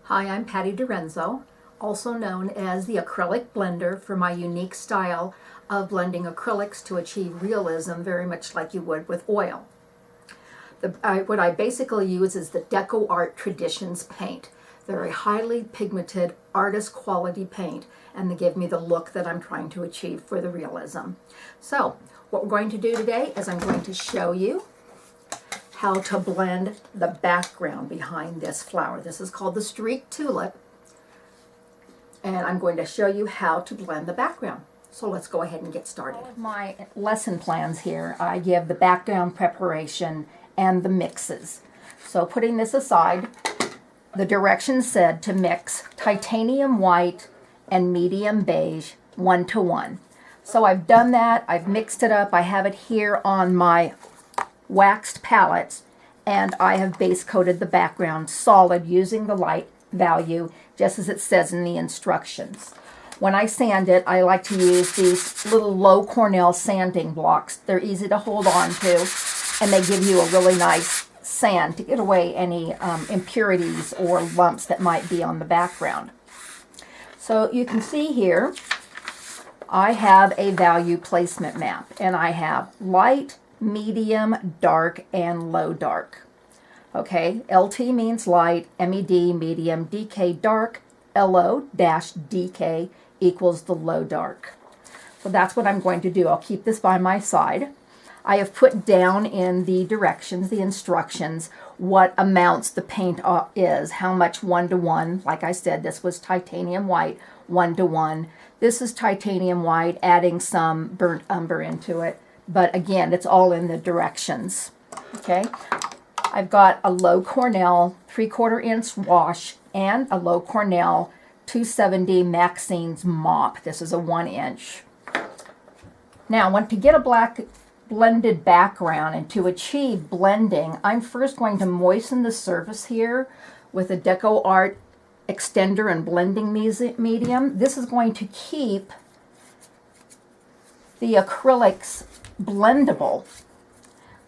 Hi, I'm Patty DiRenzo, also known as the acrylic blender for my unique style of blending acrylics to achieve realism very much like you would with oil. What I basically use is the Deco Art Traditions paint. They're a highly pigmented artist quality paint, and they give me the look that I'm trying to achieve for the realism. So what we're going to do today is I'm going to show you how to blend the background behind this flower. This is called the streaked tulip, and I'm going to show you how to blend the background. So let's go ahead and get started. All of my lesson plans here, I give the background preparation and the mixes. So putting this aside, the directions said to mix titanium white and medium beige 1:1. So I've done that, I've mixed it up, I have it here on my waxed palettes, and I have base coated the background solid using the light value just as it says in the instructions. When I sand it, I like to use these little low Cornell sanding blocks. They're easy to hold on to, and they give you a really nice sand to get away any impurities or lumps that might be on the background. So you can see here I have a value placement map, and I have light, medium, dark, and low dark. Okay, LT means light, MED medium, DK dark, LO-DK equals the low dark. So that's what I'm going to do. I'll keep this by my side. I have put down in the directions, the instructions, what amounts the paint is, how much 1:1. Like I said, this was titanium white 1:1. This is titanium white, adding some burnt umber into it. But again, it's all in the directions. Okay, I've got a low Cornell 3/4 inch wash and a low Cornell 270 Maxine's mop. This is a 1 inch. Now, to get a black blended background and to achieve blending, I'm first going to moisten the surface here with a Deco Art extender and blending medium. This is going to keep the acrylics blendable.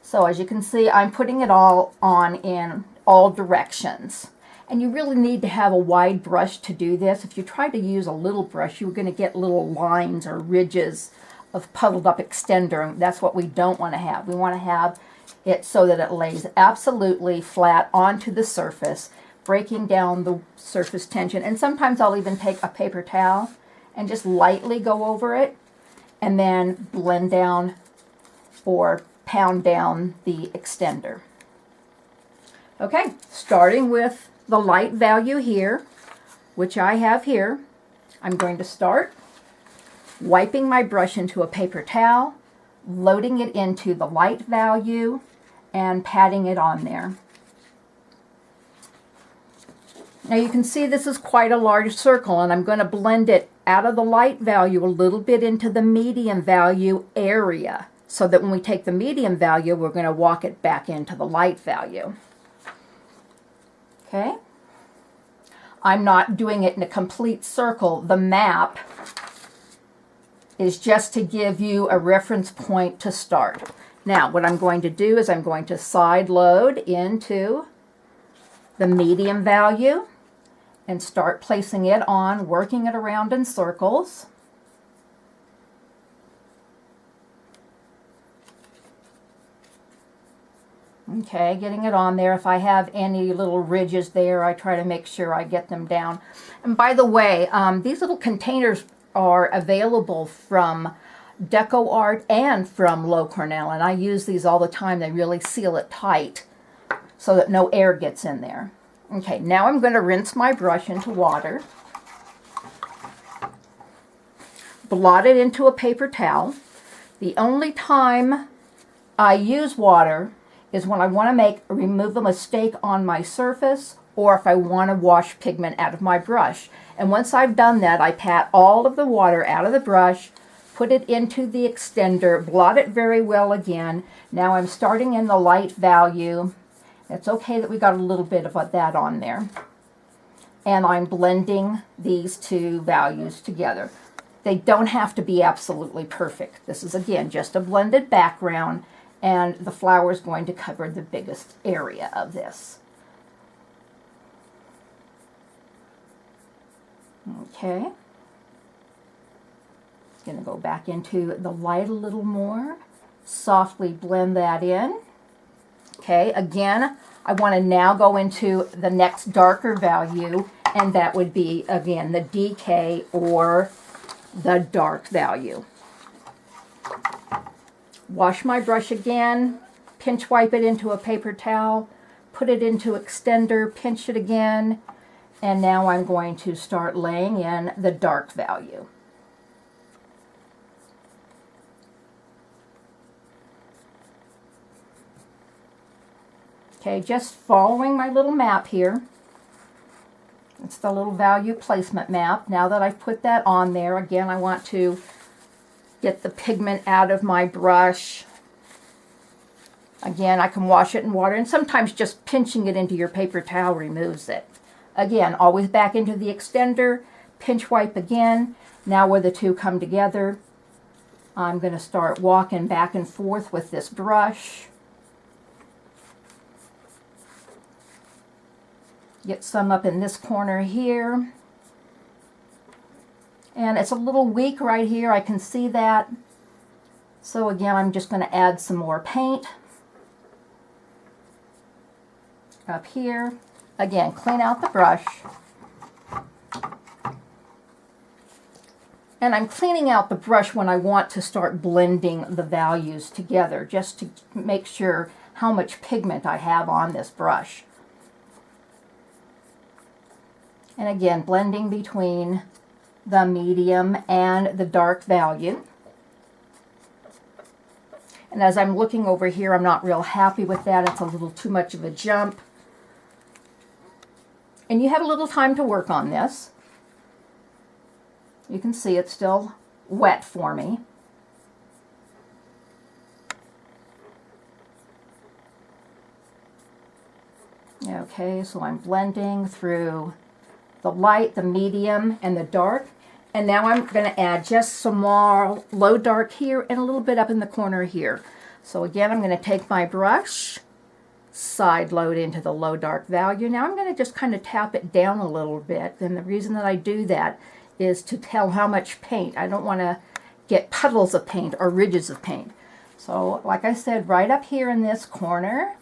So as you can see, I'm putting it all on in all directions. And you really need to have a wide brush to do this. If you try to use a little brush, you're going to get little lines or ridges of puddled up extender. That's what we don't want to have. We want to have it so that it lays absolutely flat onto the surface, breaking down the surface tension. And sometimes I'll even take a paper towel and just lightly go over it and then blend down or pound down the extender. Okay, starting with the light value here, which I have here, I'm going to start wiping my brush into a paper towel, loading it into the light value, and patting it on there. Now you can see this is quite a large circle, and I'm going to blend it out of the light value a little bit into the medium value area, so that when we take the medium value, we're going to walk it back into the light value. Okay? I'm not doing it in a complete circle. The map is just to give you a reference point to start. Now, what I'm going to do is I'm going to side load into the medium value and start placing it on, working it around in circles. Okay, getting it on there. If I have any little ridges there, I try to make sure I get them down. And by the way, these little containers are available from Deco Art and from Low Cornell, and I use these all the time. They really seal it tight so that no air gets in there. Okay, now I'm going to rinse my brush into water, blot it into a paper towel. The only time I use water is when I want to remove a mistake on my surface, or if I want to wash pigment out of my brush. And once I've done that, I pat all of the water out of the brush, put it into the extender, blot it very well again. Now I'm starting in the light value. It's okay that we got a little bit of that on there. And I'm blending these two values together. They don't have to be absolutely perfect. This is, again, just a blended background, and the flower is going to cover the biggest area of this. Okay. Going to go back into the light a little more. Softly blend that in. Okay, again, I want to now go into the next darker value, and that would be, again, the DK or the dark value. Wash my brush again, pinch wipe it into a paper towel, put it into extender, pinch it again, and now I'm going to start laying in the dark value. Okay, just following my little map here. It's the little value placement map. Now that I've put that on there, again, I want to get the pigment out of my brush. Again, I can wash it in water, and sometimes just pinching it into your paper towel removes it. Again, always back into the extender, pinch wipe again. Now where the two come together, I'm going to start walking back and forth with this brush. Get some up in this corner here. And it's a little weak right here, I can see that. So again, I'm just going to add some more paint up here. Again, clean out the brush. And I'm cleaning out the brush when I want to start blending the values together, just to make sure how much pigment I have on this brush. And again, blending between the medium and the dark value. And as I'm looking over here, I'm not real happy with that. It's a little too much of a jump. And you have a little time to work on this. You can see it's still wet for me. Okay, so I'm blending through the light, the medium, and the dark. And now I'm going to add just some more low dark here and a little bit up in the corner here. So again, I'm going to take my brush, side load into the low dark value. Now I'm going to just kind of tap it down a little bit. And the reason that I do that is to tell how much paint. I don't want to get puddles of paint or ridges of paint. So like I said, right up here in this corner,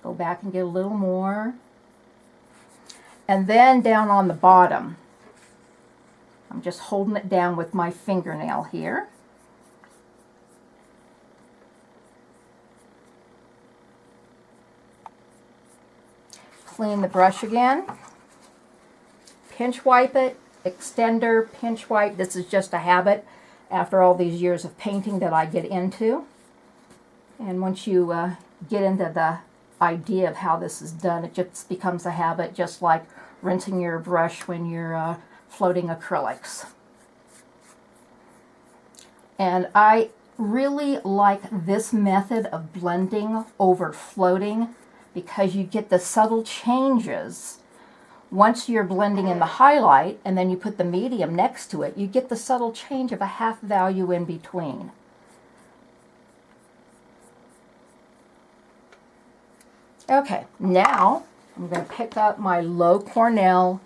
go back and get a little more. And then down on the bottom, I'm just holding it down with my fingernail here. Clean the brush again. Pinch wipe it, extender, pinch wipe. This is just a habit after all these years of painting that I get into. And once you get into the idea of how this is done, it just becomes a habit, just like rinsing your brush when you're floating acrylics. And I really like this method of blending over floating because you get the subtle changes. Once you're blending in the highlight and then you put the medium next to it, you get the subtle change of a half value in between. Okay, now I'm going to pick up my low Cornell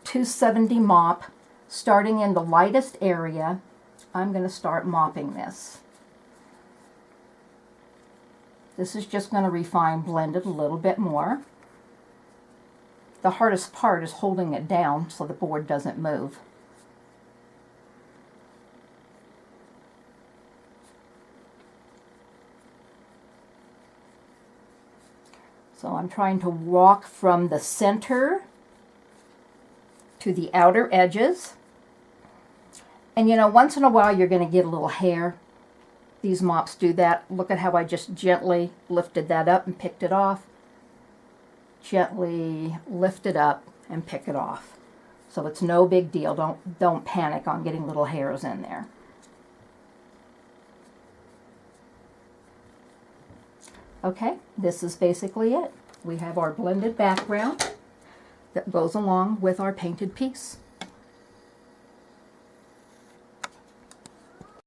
270 mop. Starting in the lightest area, I'm going to start mopping this. This is just going to refine, blend it a little bit more. The hardest part is holding it down so the board doesn't move. So I'm trying to walk from the center to the outer edges. And you know, once in a while you're going to get a little hair. These mops do that. Look at how I just gently lifted that up and picked it off. Gently lift it up and pick it off. So it's no big deal. Don't panic on getting little hairs in there. Okay, this is basically it. We have our blended background that goes along with our painted piece.